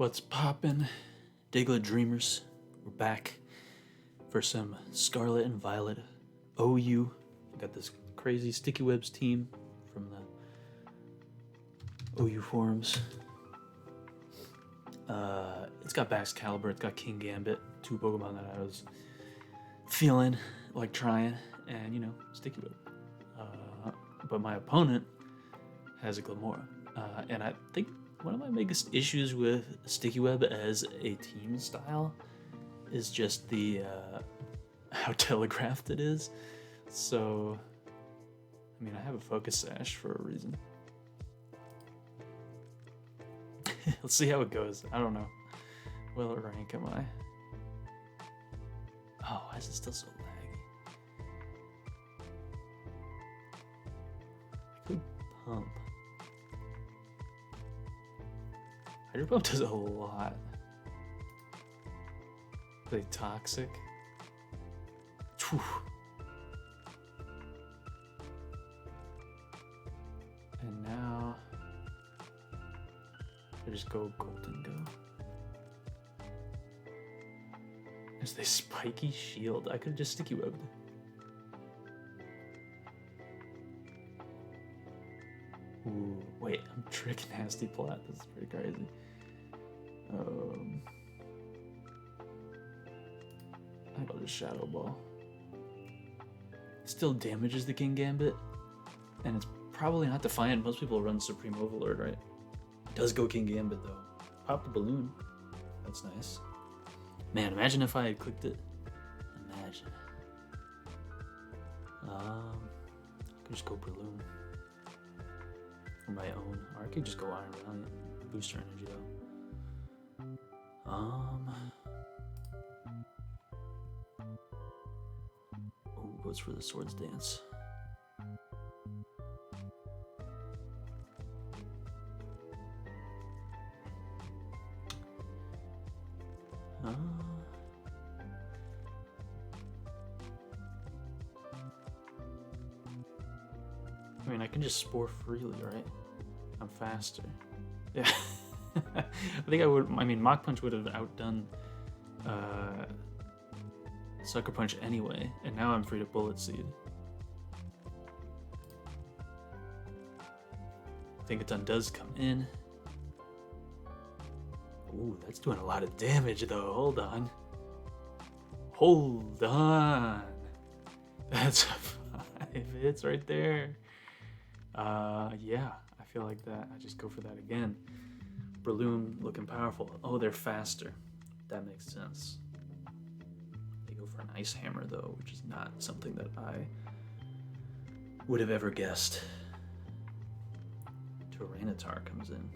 What's poppin', Diglett Dreamers? We're back for some Scarlet and Violet OU. Got this crazy Sticky Webs team from the OU forums. It's got Baxcalibur, it's got Kingambit, two Pokemon that I was feeling like trying, and you know, Sticky Web. But my opponent has a Glamora, and I think one of my biggest issues with Sticky Web as a team style is just the how telegraphed it is. So, I mean, I have a Focus Sash for a reason. Let's see how it goes. I don't know. What rank am I? Oh, why is it still so laggy? I could pump. Hydro Pump does a lot. Are they toxic? Whew. And now I just go Golden Go. There's this spiky shield. I could just Sticky Webbed. Ooh, wait, I'm Trick Nasty Plat. This is pretty crazy. I think I'll just Shadow Ball. Still damages the Kingambit, and it's probably not Defiant. Most people run Supreme Overlord, right? It does go Kingambit though. Pop the balloon. That's nice. Man, imagine if I had clicked it. Imagine. I could just go Balloon. For my own. Or I could just go Iron Valiant. Booster energy though. Ooh, goes for the Swords Dance. I mean, I can just Spore freely, right? I'm faster. Yeah. I think I would. I mean, Mach Punch would have outdone Sucker Punch anyway, and now I'm free to Bullet Seed. Thinkaton does come in. Ooh, that's doing a lot of damage though. Hold on. Hold on. That's 5 hits right there. Yeah, I feel like that. I just go for that again. Breloom looking powerful. Oh, they're faster. That makes sense. They go for an Ice Hammer though, which is not something that I would have ever guessed. Tyranitar comes in.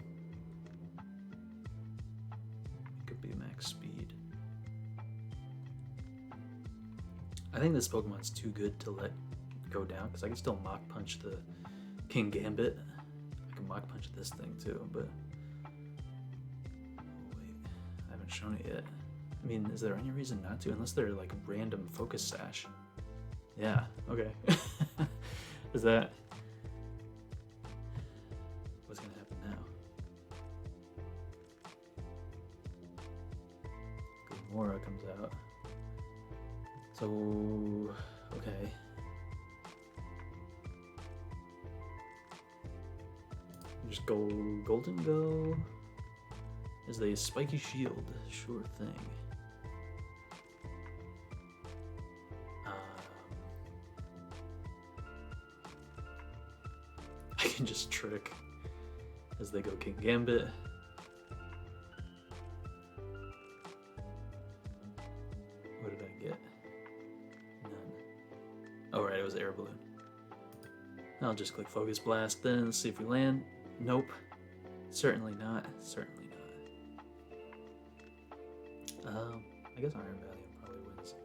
Could be max speed. I think this Pokemon's too good to let go down because I can still Mach Punch the Kingambit. I can Mach Punch this thing too, but I haven't shown it yet. I mean, is there any reason not to? Unless they're like random Focus Sash. Yeah, okay. Is that... What's gonna happen now? Glamora comes out. So, okay. Just go Golden Go. Is the Spiky Shield? Sure thing. I can just Trick as they go Kingambit. What did I get? None. Oh right, it was Air Balloon. I'll just click Focus Blast then, see if we land. Nope. Certainly not. Certainly not. I guess Iron Valiant probably wins.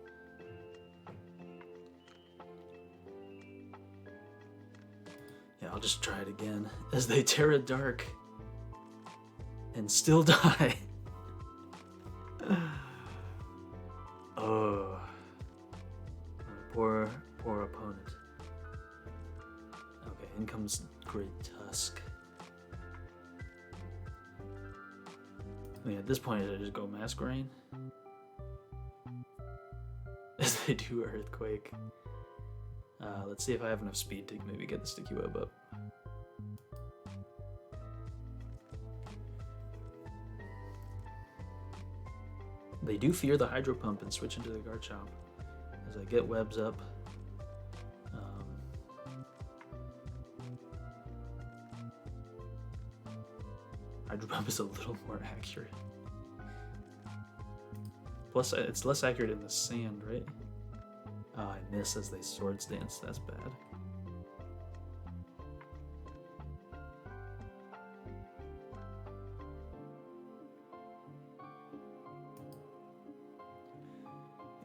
Yeah, I'll just try it again as they Terra Dark and still die. Oh, poor opponent. Okay, in comes Great Tusk. I mean, at this point, I just go Masquerain. As they do Earthquake. Let's see if I have enough speed to maybe get the Sticky Web up. They do fear the Hydro Pump and switch into the Garchomp. As I get webs up. Hydro Pump is a little more accurate. Plus, it's less accurate in the sand, right? Oh, I miss as they Swords Dance. That's bad.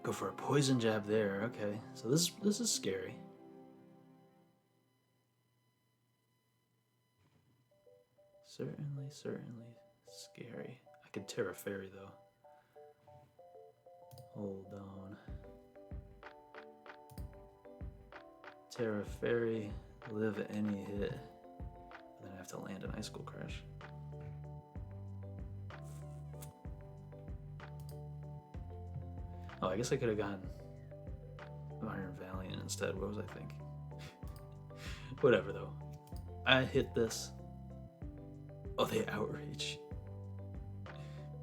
Go for a Poison Jab there. Okay, so this is scary. Certainly scary. I could Terra Fairy though. Hold on. Terra Fairy, live any hit. Then I have to land an Ice School Crash. Oh, I guess I could have gone Iron Valiant instead. What was I thinking? Whatever though. I hit this. Oh, they Outrage.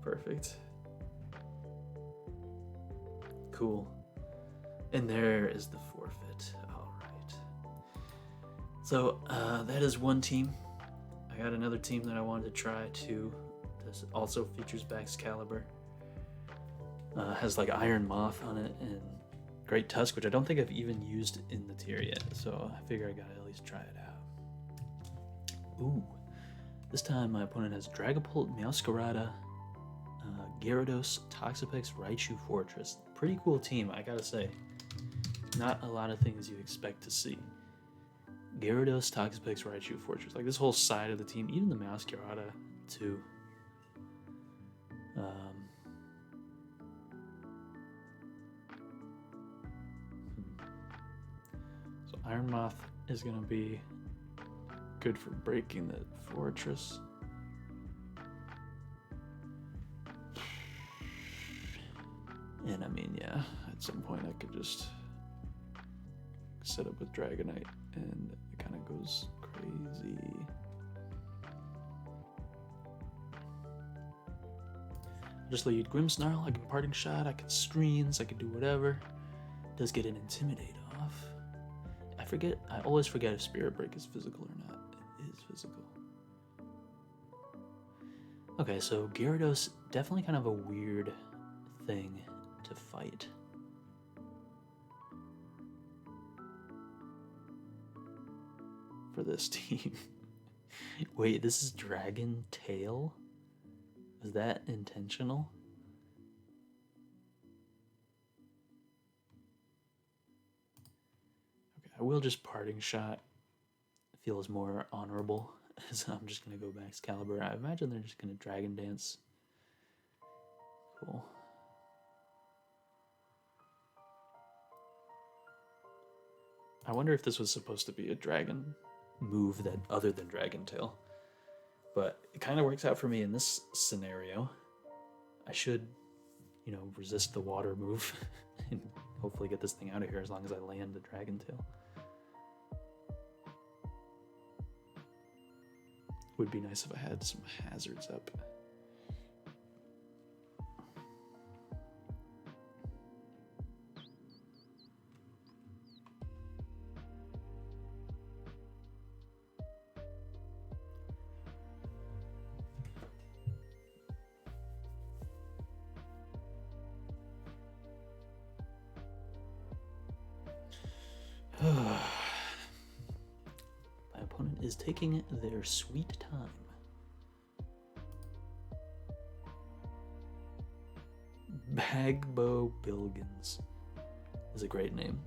Perfect. Cool. And there is the forfeit. Alright. So, that is one team. I got another team that I wanted to try too. This also features Baxcalibur. Has like Iron Moth on it and Great Tusk, which I don't think I've even used in the tier yet. So I figure I gotta at least try it out. Ooh. This time my opponent has Dragapult, Meowscarada, Gyarados, Toxapex, Raichu, Fortress. Pretty cool team, I gotta say. Not a lot of things you expect to see. Gyarados, Toxapex, Raichu, Fortress. Like this whole side of the team, even the Meowscarada too. So Iron Moth is gonna be good for breaking the Fortress. And I mean, yeah, at some point I could just set up with Dragonite and it kind of goes crazy. Just lead Grimmsnarl, I can Parting Shot, I can Screens, I can do whatever. Does get an Intimidate off. I always forget if Spirit Break is physical or not. It is physical. Okay, so Gyarados, definitely kind of a weird thing to fight. For this team. Wait, this is Dragon Tail? Is that intentional? Okay, I will just Parting Shot. Feels more honorable. So I'm just gonna go Baxcalibur. I imagine they're just gonna Dragon Dance. Cool. I wonder if this was supposed to be a dragon move that other than Dragon Tail. But it kind of works out for me in this scenario. I should, you know, resist the water move and hopefully get this thing out of here as long as I land the Dragon Tail. Would be nice if I had some hazards up. My opponent is taking their sweet time. Bagbo Bilgins is a great name.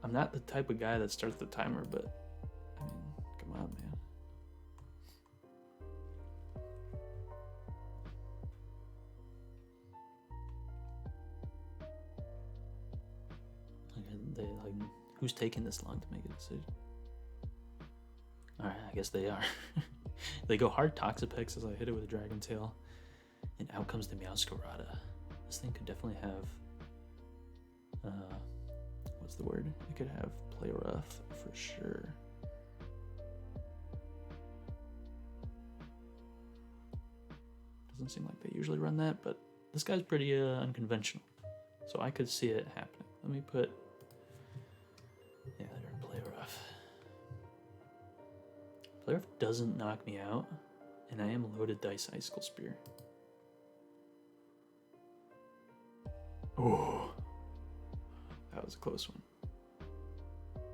I'm not the type of guy that starts the timer, but I mean, come on, man. Who's taking this long to make a decision? Alright, I guess they are. They go hard Toxapex as I hit it with a Dragon Tail. And out comes the Meowscarada. This thing could definitely have... what's the word? It could have Play Rough for sure. Doesn't seem like they usually run that, but this guy's pretty unconventional. So I could see it happening. Let me put... Yeah, they're Play Rough. Play Rough doesn't knock me out, and I am loaded Dice Icicle Spear. Oh, that was a close one.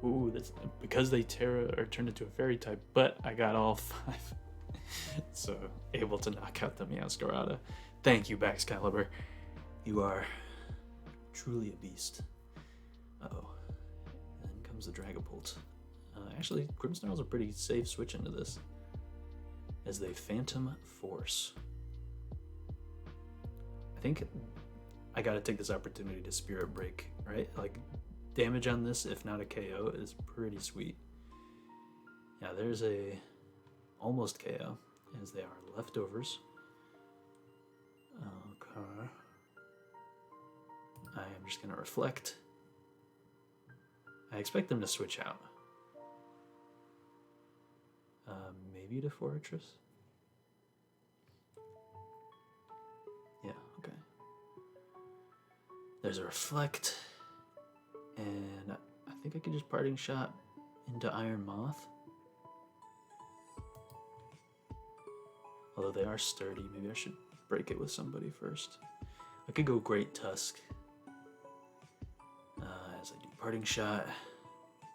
Ooh, that's because they Terra or turned into a fairy type, but I got all 5. So able to knock out the Meowscarada. Thank you, Baxcalibur. You are truly a beast. Uh-oh. Then comes the Dragapult. Actually, Grimmsnarl's a pretty safe switch into this, as they Phantom Force. I think I gotta take this opportunity to Spirit Break, right? Like, damage on this, if not a KO, is pretty sweet. Yeah, there's a almost KO, as they are leftovers. Okay. I am just gonna Reflect. I expect them to switch out. Maybe to Fortress? Yeah, okay. There's a Reflect, and I think I could just Parting Shot into Iron Moth. Although they are sturdy, maybe I should break it with somebody first. I could go Great Tusk. As I do Parting Shot,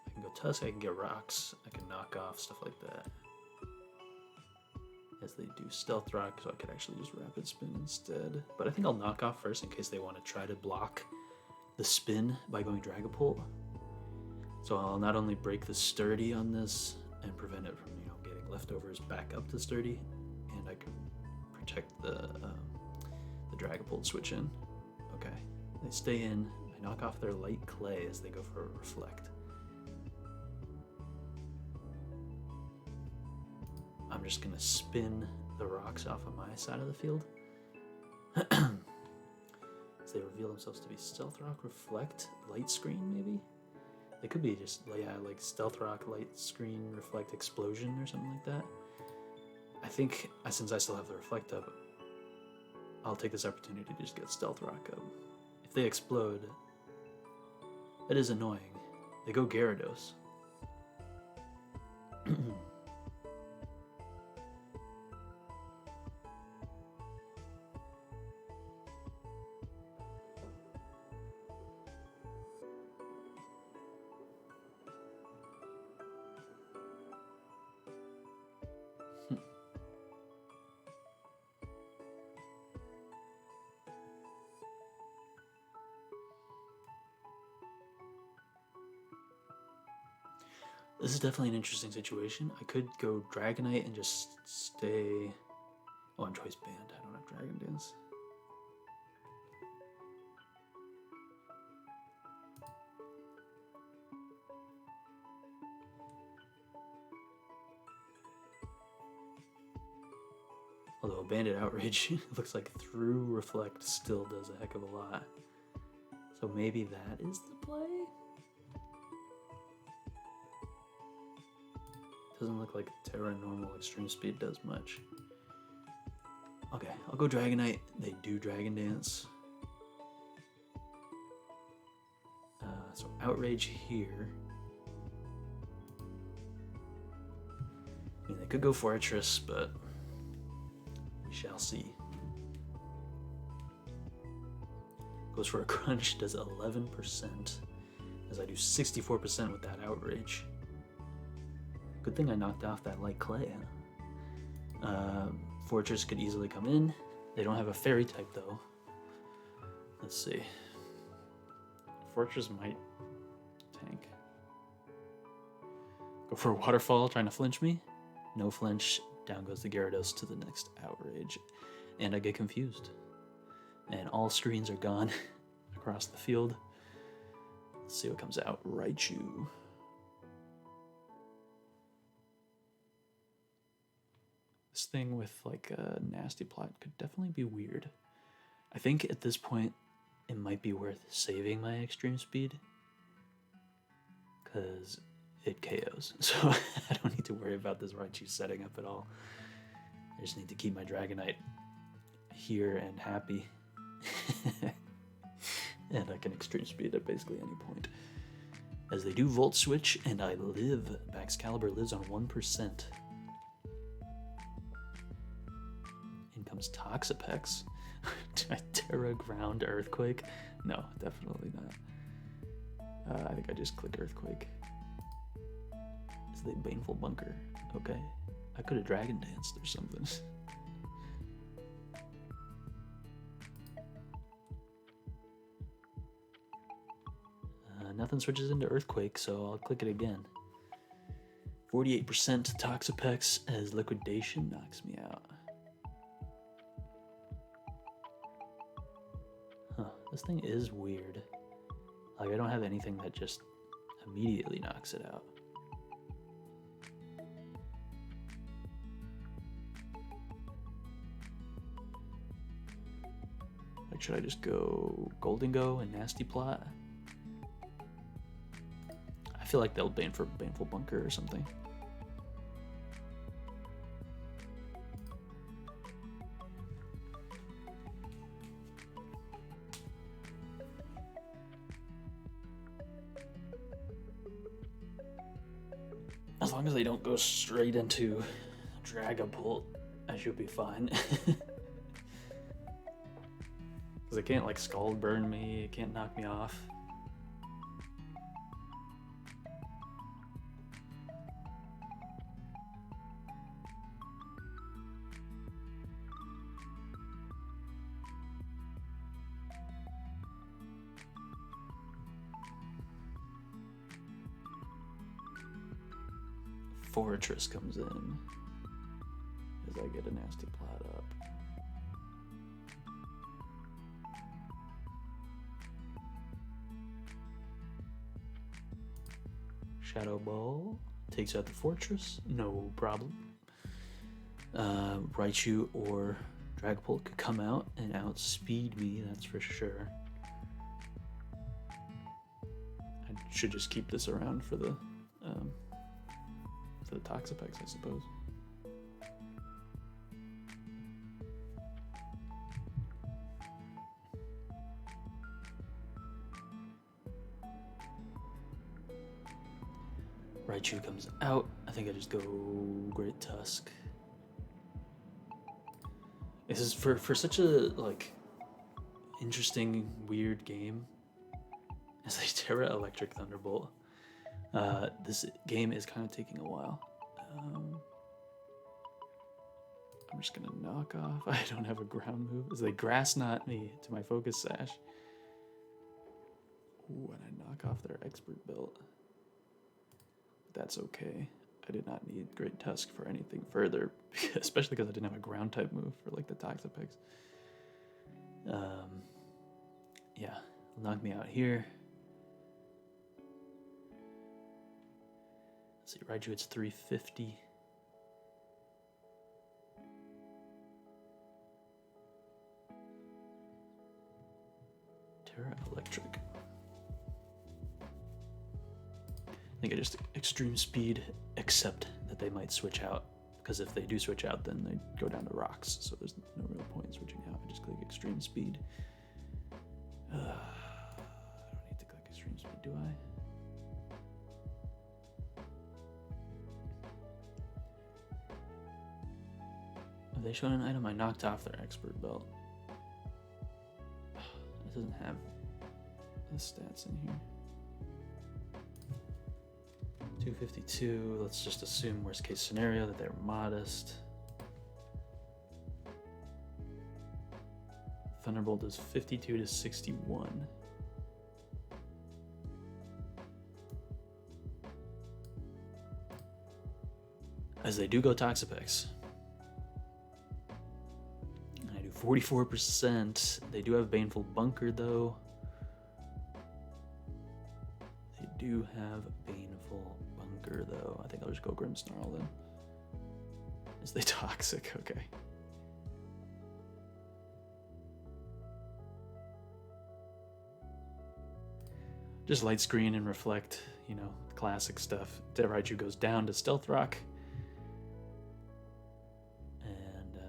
I can go Tusk, I can get Rocks, I can knock off, stuff like that. As they do Stealth Rock, so I could actually just Rapid Spin instead. But I think I'll knock off first in case they want to try to block the spin by going Dragapult. So I'll not only break the sturdy on this and prevent it from, getting leftovers back up to sturdy, and I can protect the Dragapult switch in. Okay, they stay in. I knock off their light clay as they go for a Reflect. I'm just gonna spin the rocks off of my side of the field. As they reveal themselves to be Stealth Rock, Reflect, Light Screen, maybe? They could be just, like Stealth Rock, Light Screen, Reflect, Explosion, or something like that. I think, since I still have the Reflect up, I'll take this opportunity to just get Stealth Rock up. If they explode, that is annoying. They go Gyarados. This is definitely an interesting situation. I could go Dragonite and just stay... Oh, I'm Choice Band. I don't have Dragon Dance. Although Bandit Outrage looks like through Reflect still does a heck of a lot. So maybe that is the play? Doesn't look like Terra Normal Extreme Speed does much. Okay, I'll go Dragonite. They do Dragon Dance. So Outrage here. I mean, they could go Fortress, but we shall see. Goes for a Crunch, does 11%, as I do 64% with that Outrage. Good thing I knocked off that Light Clay. Fortress could easily come in. They don't have a Fairy type though. Let's see. Fortress might tank. Go for a Waterfall, trying to flinch me. No flinch. Down goes the Gyarados to the next Outrage. And I get confused. And all screens are gone across the field. Let's see what comes out. Raichu. thing with like a nasty plot could definitely be weird. I think at this point it might be worth saving my extreme speed because it KOs. So I don't need to worry about this Raichu setting up at all. I just need to keep my Dragonite here and happy. And I can extreme speed at basically any point. As they do Volt Switch, and I live. Baxcalibur lives on 1%. In comes Toxapex. Terra Ground Earthquake? No, definitely not. I think I just click Earthquake. Is the Baneful Bunker? Okay. I could have Dragon Danced or something. Nothing switches into Earthquake, so I'll click it again. 48% Toxapex as Liquidation knocks me out. Huh, this thing is weird. Like, I don't have anything that just immediately knocks it out. Like, should I just go Golden Go and Nasty Plot? I feel like they'll ban for Baneful Bunker or something. As long as they don't go straight into Dragapult, I should be fine. Because they can't like Scald Burn me, it can't knock me off. Fortress comes in as I get a Nasty Plot up. Shadow Ball takes out the Fortress, no problem. Raichu or Dragapult could come out and outspeed me, that's for sure. I should just keep this around for the Toxapex, I suppose. Raichu comes out. I think I just go Great Tusk. This is for such a like interesting, weird game. It's like Terra Electric Thunderbolt. This game is kind of taking a while. I'm just gonna knock off. I don't have a ground move. It's like Grass Knot me to my Focus Sash. Ooh, and I knock off their Expert Belt. That's okay. I did not need Great Tusk for anything further, especially because I didn't have a ground type move for like the Toxapex. Yeah, knock me out here. Let's see, Raichu, it's 350. Terra Electric. I think I just extreme speed, except that they might switch out. Because if they do switch out, then they go down to rocks. So there's no real point in switching out. I just click extreme speed. I don't need to click extreme speed, do I? If they showed an item, I knocked off their Expert Belt. It doesn't have the stats in here. 252, let's just assume worst case scenario that they're modest. Thunderbolt is 52 to 61. As they do go Toxapex. I do 44%. They do have Baneful Bunker though. They do have Baneful Bunker though. I think I'll just go Grimmsnarl then. Is they toxic? Okay. Just light screen and reflect, you know, classic stuff. Dead Raichu goes down to Stealth Rock. And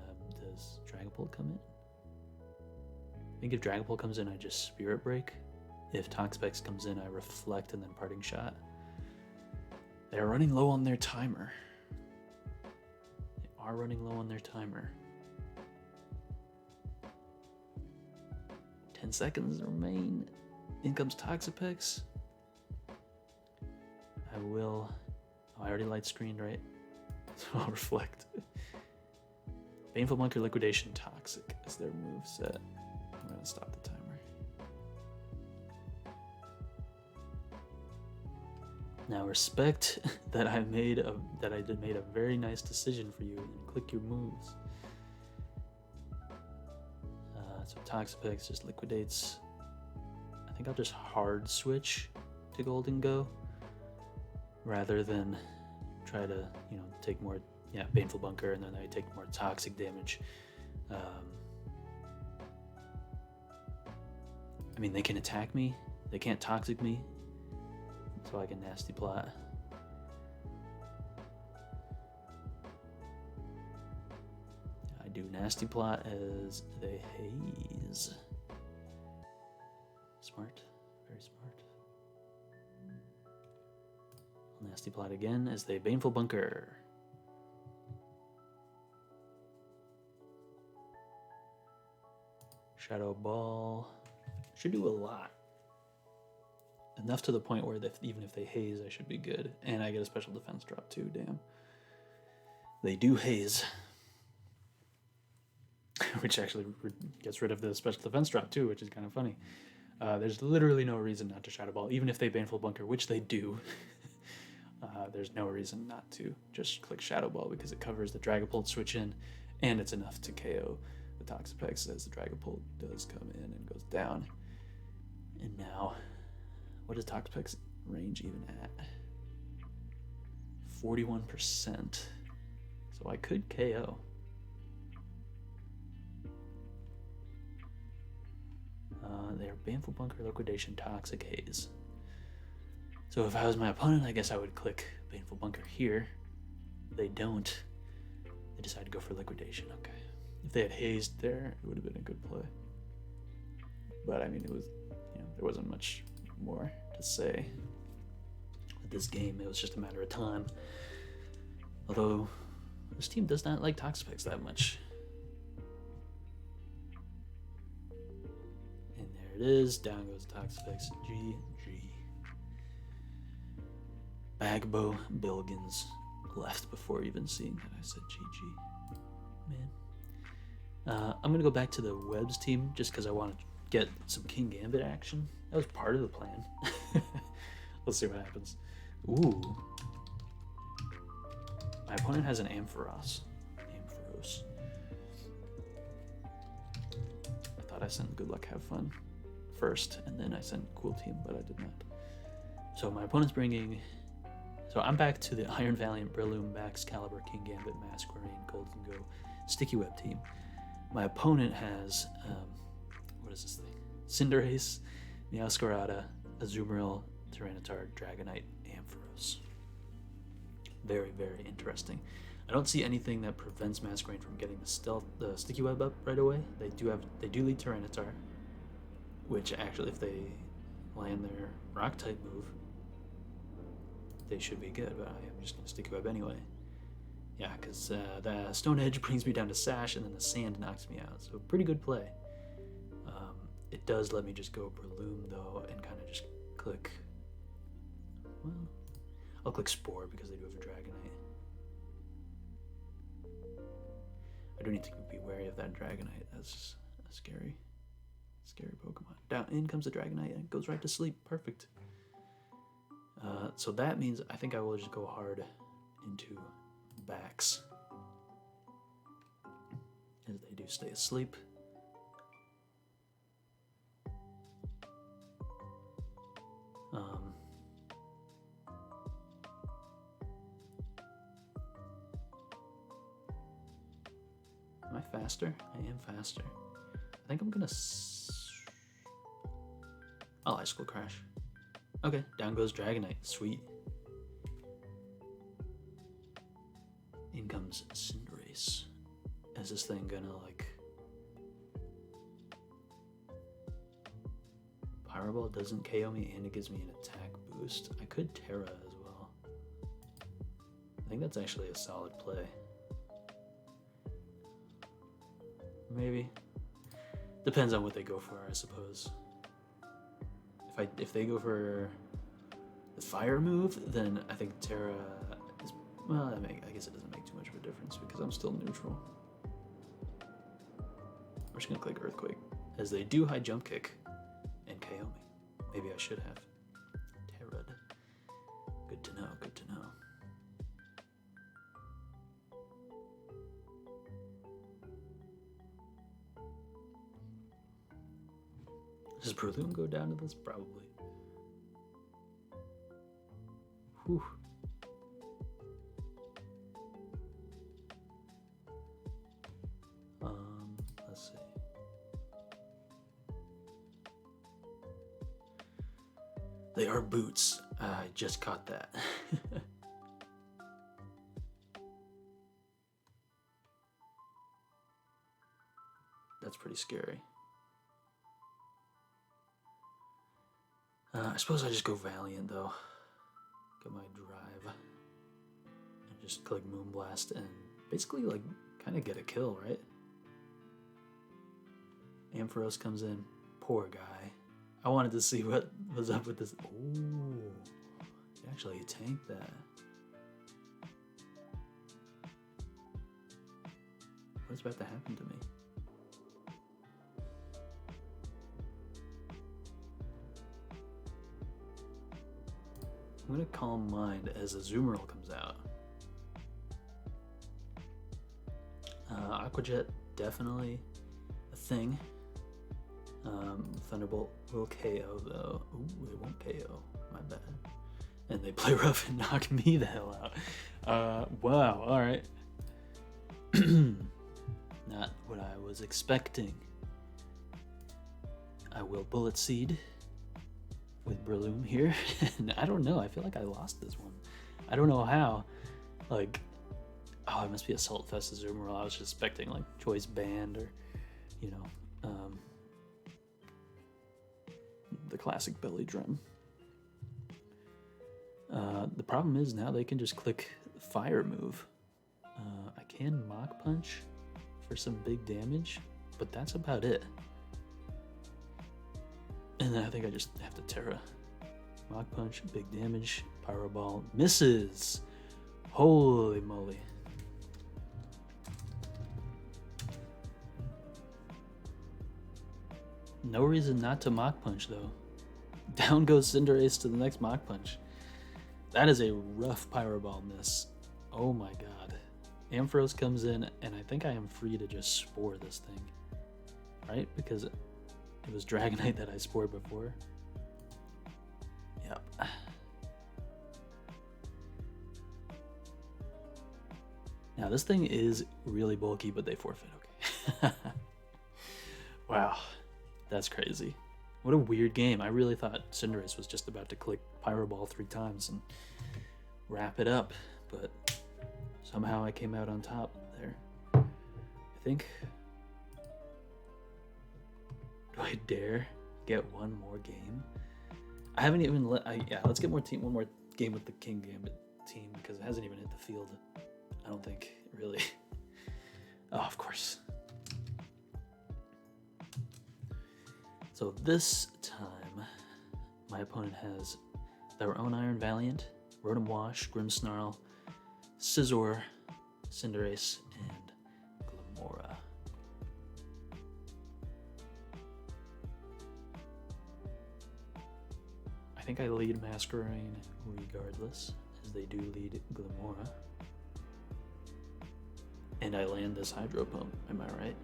does Dragapult come in? I think if Dragapult comes in, I just Spirit Break. If Toxapex comes in, I reflect and then Parting Shot. They're running low on their timer. They are running low on their timer. 10 seconds remain. In comes Toxapex. I will... Oh, I already light screened, right? So I'll reflect. Baneful Bunker, Liquidation, Toxic is their move set. I'm gonna stop the timer. Now respect that I made a very nice decision for you and click your moves. So Toxapex just liquidates. I think I'll just hard switch to Golden Go rather than try to, you know, take more, yeah, Baneful Bunker and then I take more toxic damage. I mean, they can attack me, they can't toxic me, so I can Nasty Plot. I do Nasty Plot as they haze. Smart, very smart. Nasty Plot again as they Baneful Bunker. Shadow Ball. Should do a lot. Enough to the point where even if they haze, I should be good. And I get a special defense drop too, damn. They do haze. Which actually gets rid of the special defense drop too, which is kind of funny. There's literally no reason not to Shadow Ball, even if they Baneful Bunker, which they do. There's no reason not to just click Shadow Ball because it covers the Dragapult switch in, and it's enough to KO the Toxapex as the Dragapult does come in and goes down. And now, what is Toxapex range even at? 41%. So I could KO. They're Baneful Bunker, Liquidation, Toxic, Haze. So if I was my opponent, I guess I would click Baneful Bunker here. They don't. They decide to go for Liquidation. Okay. If they had hazed there, it would have been a good play. But I mean, it was, you know, there wasn't much more to say with this game. It was just a matter of time. Although this team does not like Toxapex that much. And there it is. Down goes Toxapex. GG. Bagbo Bilgins left before even seeing that I said GG. Man. I'm going to go back to the Webs team just because I want to get some Kingambit action. That was part of the plan. Let's see what happens. Ooh. My opponent has an Ampharos. I thought I sent Good Luck Have Fun first, and then I sent Cool Team, but I did not. So my opponent's bringing... So I'm back to the Iron Valiant, Breloom, Baxcalibur, Kingambit, Masquerain, Golden Go, Sticky Web team. My opponent has... what is this thing? Cinderace, Meowscarada, Azumarill, Tyranitar, Dragonite, Ampharos. Very, very interesting. I don't see anything that prevents Masquerain from getting the Sticky Web up right away. They do lead Tyranitar, which actually, if they land their Rock type move, they should be good. But I'm just gonna Sticky Web anyway. Yeah, because the Stone Edge brings me down to Sash, and then the Sand knocks me out. So pretty good play. It does let me just go Breloom though, and kind of just click. Well, I'll click Spore because they do have a Dragonite. I do need to be wary of that Dragonite. That's a scary Pokemon. Down in comes the Dragonite and it goes right to sleep. Perfect. So that means I think I will just go hard into Bax as they do stay asleep. I faster? I am faster. I think I'm gonna... Oh, Ice School Crash. Okay, down goes Dragonite. Sweet. In comes Cinderace. Is this thing gonna, like... Fireball doesn't KO me and it gives me an attack boost. I could Terra as well. I think that's actually a solid play. Maybe. Depends on what they go for, I suppose. If they go for the fire move, then I think Terra is... Well, I guess it doesn't make too much of a difference because I'm still neutral. I'm just gonna click Earthquake, as they do high jump kick and KO me. Maybe I should have. Terra. Good to know, good to know. Does Breloom go down to this? Probably. Whew. Let's see. They are boots. I just caught that. That's pretty scary. I suppose I just go Valiant though. Get my drive. And just click Moonblast and basically like kind of get a kill, right? Ampharos comes in. Poor guy. I wanted to see what was up with this. Ooh. He actually tanked that. What's about to happen to me? I'm gonna Calm Mind as a Azumarill comes out. Aqua Jet, definitely a thing. Thunderbolt will KO though. Ooh, it won't KO. My bad. And they play rough and knock me the hell out. Wow, alright. Not what I was expecting. I will Bullet Seed with Breloom here. And I don't know, I feel like I lost this one. I don't know how. Like, oh, it must be Assault Fest Azumarill. I was just expecting like Choice Band or, you know, the classic Belly Drum. The problem is now they can just click Fire move. I can Mach Punch for some big damage, but that's about it. And then I think I just have to Terra. Mach Punch, big damage, Pyro Ball, misses! Holy moly. No reason not to Mach Punch though. Down goes Cinderace to the next Mach Punch. That is a rough Pyro Ball miss. Oh my god. Ampharos comes in and I think I am free to just Spore this thing. Right? Because it was Dragonite that I Spored before. Yep. Now this thing is really bulky, but they forfeit. Okay. Wow. That's crazy. What a weird game. I really thought Cinderace was just about to click Pyro Ball 3 times and wrap it up, but somehow I came out on top there. I think... Do I dare get one more game? I haven't even let... yeah, let's get one more game with the Kingambit team because it hasn't even hit the field. I don't think, really. Oh, of course. So this time, my opponent has their own Iron Valiant, Rotom Wash, Grimmsnarl, Scizor, Cinderace, and Glimmora. I think I lead Masquerain regardless, as they do lead Glimmora. And I land this Hydro Pump, am I right?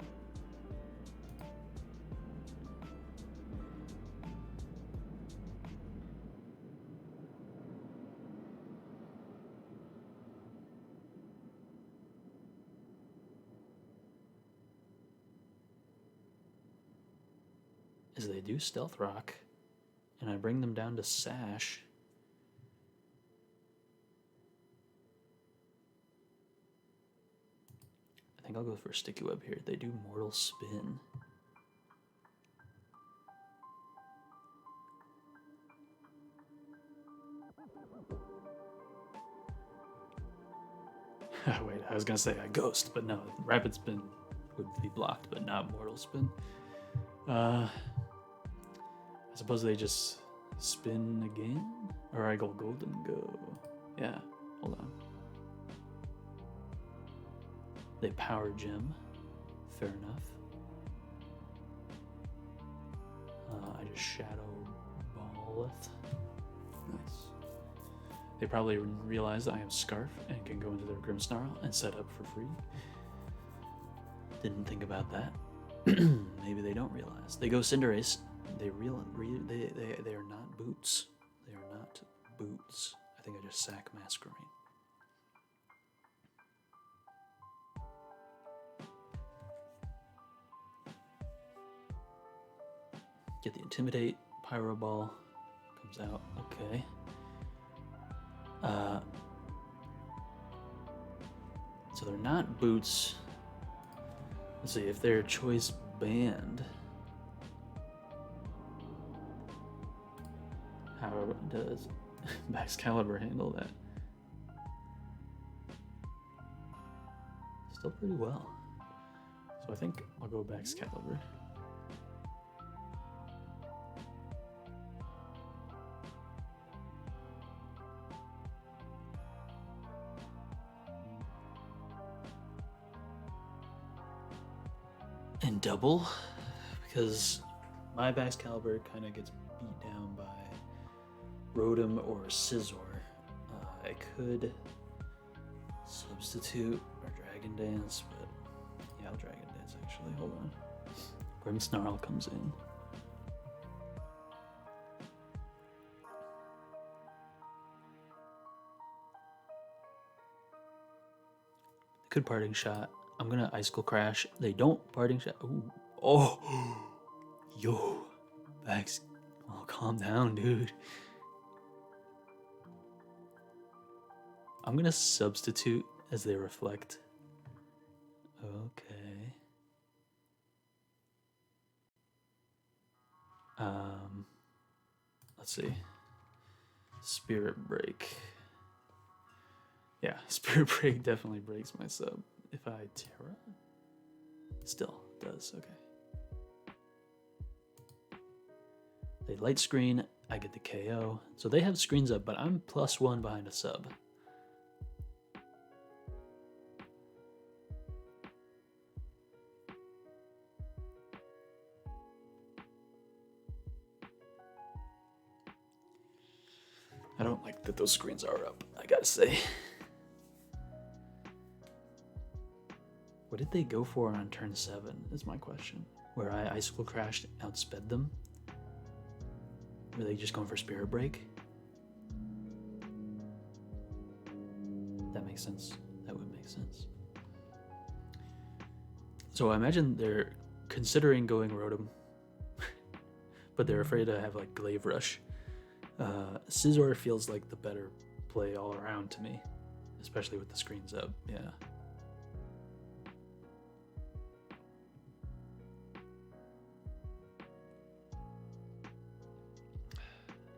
is they do Stealth Rock, and I bring them down to Sash. I think I'll go for a Sticky Web here. They do Mortal Spin. Wait, I was gonna say a Ghost, but no, Rapid Spin would be blocked, but not Mortal Spin. I suppose they just spin again? Or I go Golden Go. Yeah, hold on. They Power Gem. Fair enough. I just Shadow Balleth. Nice. They probably realize I have Scarf and can go into their Grimmsnarl and set up for free. Didn't think about that. Maybe they don't realize. They go Cinderace. They are not boots. They are not boots. I think I just sack Masquerain. Get the Intimidate. Pyro Ball comes out. Okay. So they're not boots. Let's see if they're choice banned. How does Baxcalibur handle that? Still pretty well. So I think I'll go Baxcalibur. And double, because my Baxcalibur kind of gets beat down by Rotom or Scizor. I could substitute or Dragon Dance, but yeah, I'll Dragon Dance actually. Hold on. Grimmsnarl comes in. Good Parting Shot. I'm gonna Icicle Crash. They don't Parting Shot. Ooh. Oh, yo, Bax. Oh, calm down, dude. I'm gonna substitute as they reflect. Okay. Let's see. Spirit Break. Yeah, Spirit Break definitely breaks my sub. If I Terra? Still does, okay. They Light Screen, I get the KO. So they have screens up, but I'm +1 behind a sub. I don't like that those screens are up, I gotta say. What did they go for on turn 7 is my question. Where I Icicle Crashed, outsped them? Were they just going for Spirit Break? That makes sense. That would make sense. So I imagine they're considering going Rotom, but they're afraid to have like Glaive Rush. Scizor feels like the better play all around to me, especially with the screens up. Yeah.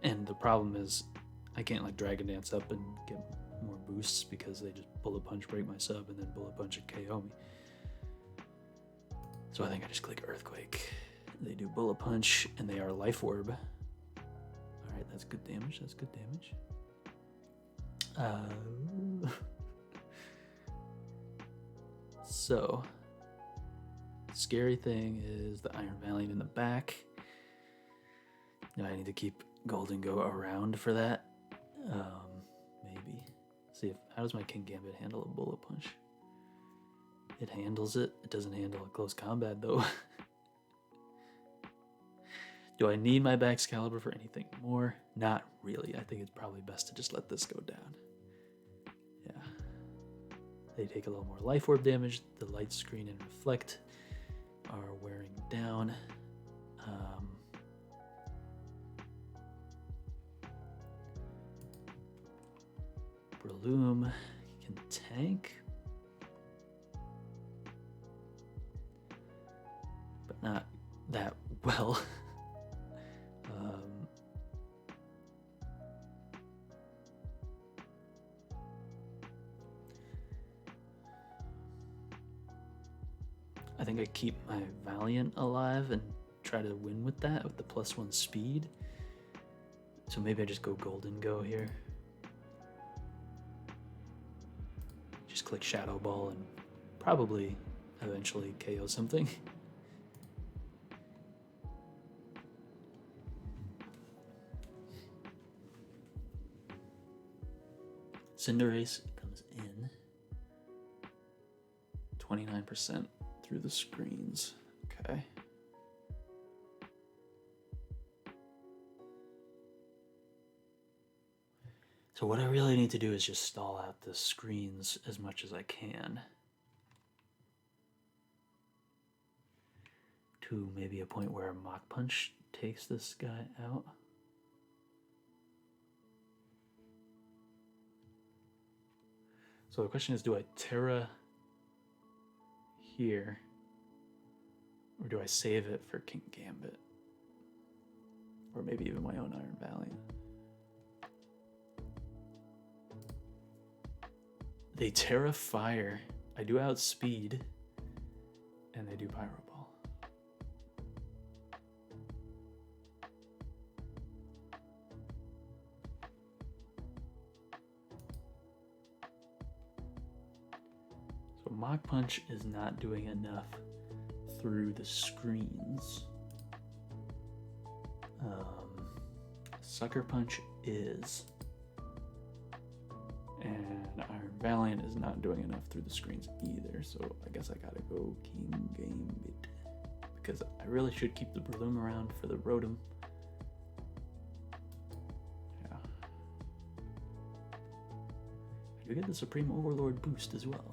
And the problem is I can't like Dragon Dance up and get more boosts because they just Bullet Punch break my sub and then Bullet Punch and KO me. So I think I just click Earthquake. They do Bullet Punch and they are Life Orb. Alright, that's good damage. That's good damage. So, scary thing is the Iron Valiant in the back. I need to keep Golden Go around for that. Maybe. See if how does my Kingambit handle a Bullet Punch? It handles it. It doesn't handle a close combat though. Do I need my Baxcalibur for anything more? Not really. I think it's probably best to just let this go down. Yeah. They take a little more Life Orb damage. The Light Screen and Reflect are wearing down. Breloom can tank, but not that well. I think I keep my Valiant alive and try to win with that, with the +1 speed. So maybe I just go Golden Go here. Just click Shadow Ball and probably eventually KO something. Cinderace comes in 29% through the screens. Okay. So what I really need to do is just stall out the screens as much as I can. To maybe a point where a Mach Punch takes this guy out. So the question is, do I Terra here, or do I save it for Kingambit? Or maybe even my own Iron Valiant. They Terra Fire. I do outspeed, and they do Pyro Ball. So Mach Punch is not doing enough through the screens. Sucker Punch is. And Iron Valiant is not doing enough through the screens either, so I guess I gotta go Kingambit. Because I really should keep the Breloom around for the Rotom. Yeah. I do get the Supreme Overlord boost as well.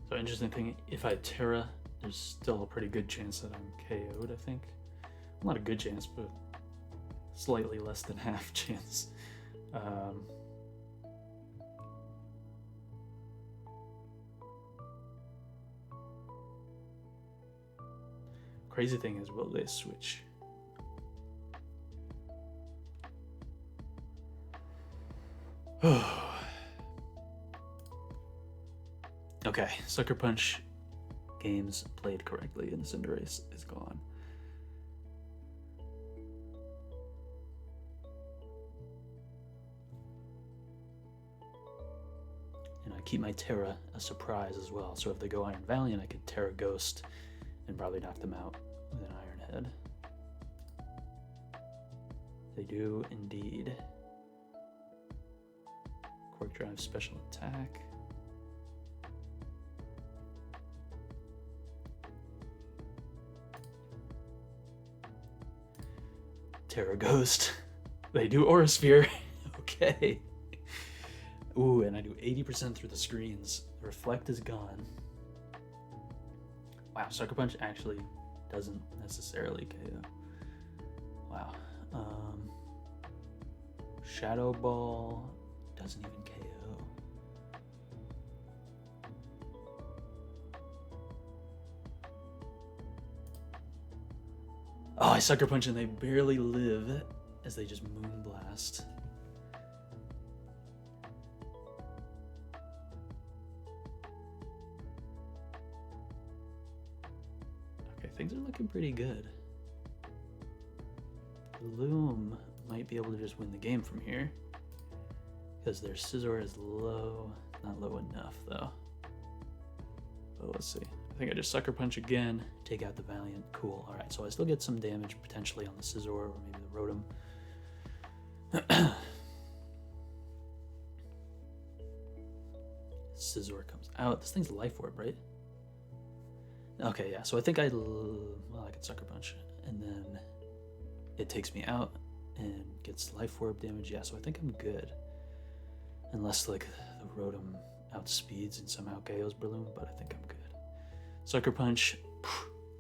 So interesting thing, if I Terra, there's still a pretty good chance that I'm KO'd, I think. Not a good chance, but slightly less than half chance. Crazy thing is, will they switch? Okay, Sucker Punch games played correctly and Cinderace is gone. And I keep my Terra a surprise as well. So if they go Iron Valiant, I could Terra Ghost and probably knock them out with an Iron Head. They do indeed. Quark Drive special attack. Terra Ghost. They do Aura Sphere. Okay. Ooh, and I do 80% through the screens. The Reflect is gone. Wow, Sucker Punch actually doesn't necessarily KO. Wow. Shadow Ball doesn't even KO. Oh, I Sucker Punch and they barely live as they just Moonblast. Okay, things are looking pretty good. Loom might be able to just win the game from here because their Scizor is low. Not low enough though. But let's see. I think I just Sucker Punch again, take out the Valiant. Cool. All right, so I still get some damage potentially on the Scizor or maybe the Rotom. Scizor comes out. This thing's Life Orb, right? Okay, yeah. So I think I could Sucker Punch, and then it takes me out and gets Life Orb damage. Yeah, so I think I'm good, unless like the Rotom outspeeds and somehow KOs Breloom, but I think I'm good. Sucker Punch,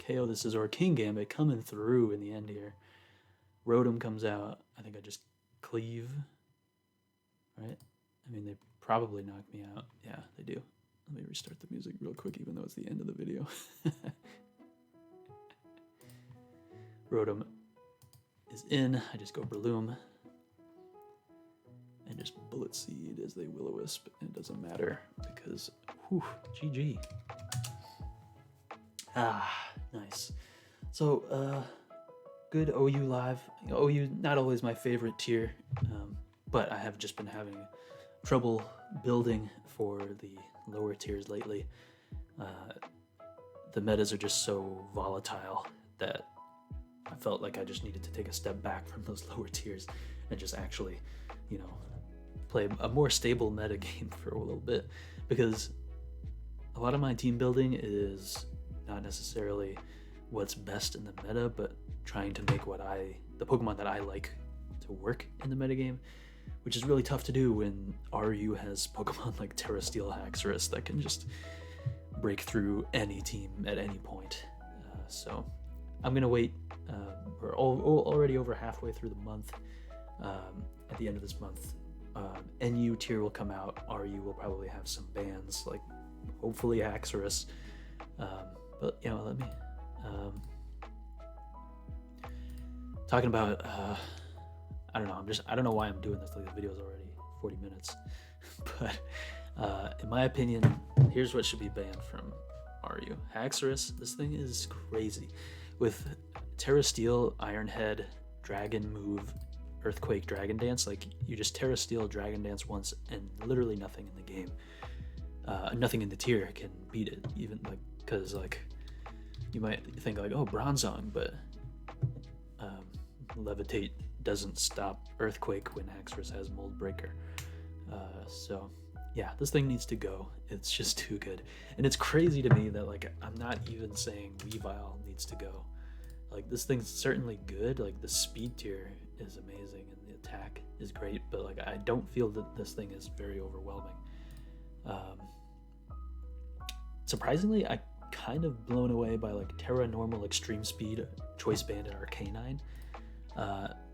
KO the Scizor. Kingambit coming through in the end here. Rotom comes out. I think I just cleave. Right? I mean, they probably knocked me out. Yeah, they do. Let me restart the music real quick, even though it's the end of the video. Rotom is in. I just go Breloom. And just Bullet Seed as they Will-O-Wisp. It doesn't matter because, whew, GG. Ah, nice. So, good OU live. OU, not always my favorite tier, but I have just been having trouble building for the lower tiers lately. The metas are just so volatile that I felt like I just needed to take a step back from those lower tiers and just actually, you know, play a more stable meta game for a little bit, because a lot of my team building is not necessarily what's best in the meta, but trying to make the Pokemon that I like to work in the metagame, which is really tough to do when RU has Pokemon like Terrasteel, Haxorus that can just break through any team at any point. So I'm gonna wait. We're already over halfway through the month. At the end of this month, NU tier will come out. RU will probably have some bans, like hopefully Haxorus. But you know, let me talking about I don't know, I don't know why I'm doing this, like the video's already 40 minutes. But in my opinion, here's what should be banned from RU. Haxorus, this thing is crazy. With Terrasteel, Iron Head, Dragon Move, Earthquake, Dragon Dance, like you just Terrasteel, Dragon Dance once and literally nothing in the game, nothing in the tier can beat it, even like, because like you might think like, oh, Bronzong, but Levitate doesn't stop Earthquake when Haxorus has Mold Breaker. So yeah, this thing needs to go. It's just too good. And it's crazy to me that like I'm not even saying Weavile needs to go. Like this thing's certainly good, like the speed tier is amazing and the attack is great, but like I don't feel that this thing is very overwhelming. Surprisingly, I kind of blown away by like Terra Normal, Extreme Speed, Choice Band, and Arcanine.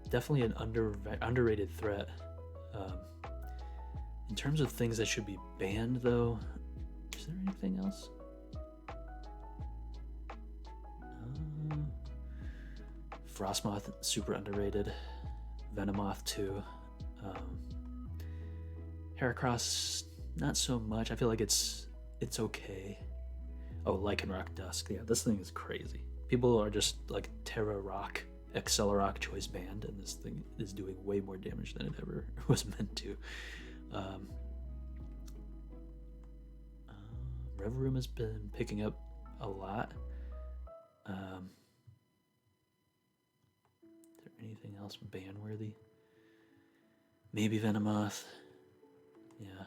Definitely an underrated threat. In terms of things that should be banned, though, is there anything else? Frostmoth, super underrated. Venomoth too. Heracross, not so much. I feel like it's okay. Oh, Lycanroc Dusk. Yeah, this thing is crazy. People are just like Terra Rock, Accelerock, Choice Band, and this thing is doing way more damage than it ever was meant to. Revroom has been picking up a lot. Is there anything else ban-worthy? Maybe Venomoth. Yeah,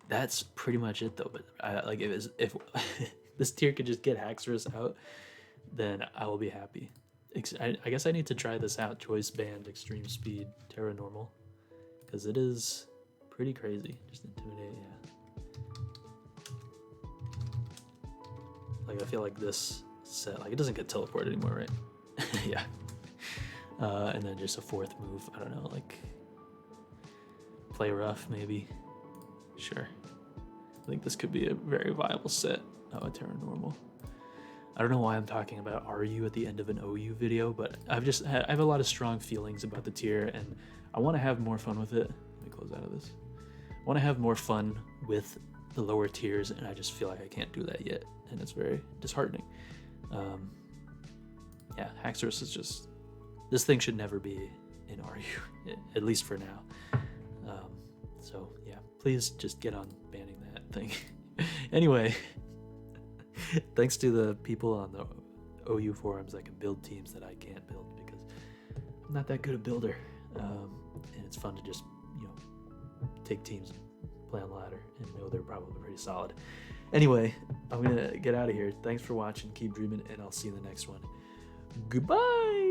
that's pretty much it though. But if this tier could just get Haxorus out, then I will be happy. I guess I need to try this out. Choice Band, Extreme Speed, Terra Normal, because it is pretty crazy. Just Intimidate, yeah. Like I feel like this set, like it doesn't get teleported anymore, right? Yeah. And then just a fourth move. I don't know, like play rough maybe. Sure. I think this could be a very viable set. Oh, a Terra Normal. I don't know why I'm talking about RU at the end of an OU video, but I have a lot of strong feelings about the tier, and I want to have more fun with it. Let me close out of this. I want to have more fun with the lower tiers, and I just feel like I can't do that yet, and it's very disheartening. Yeah, Haxorus is just, this thing should never be in RU, at least for now. So yeah, please just get on banning that thing. Anyway, thanks to the people on the OU forums that can build teams that I can't build because I'm not that good a builder. And it's fun to just, you know, take teams and play on the ladder and know they're probably pretty solid. Anyway, I'm gonna get out of here. Thanks for watching. Keep dreaming, and I'll see you in the next one. Goodbye.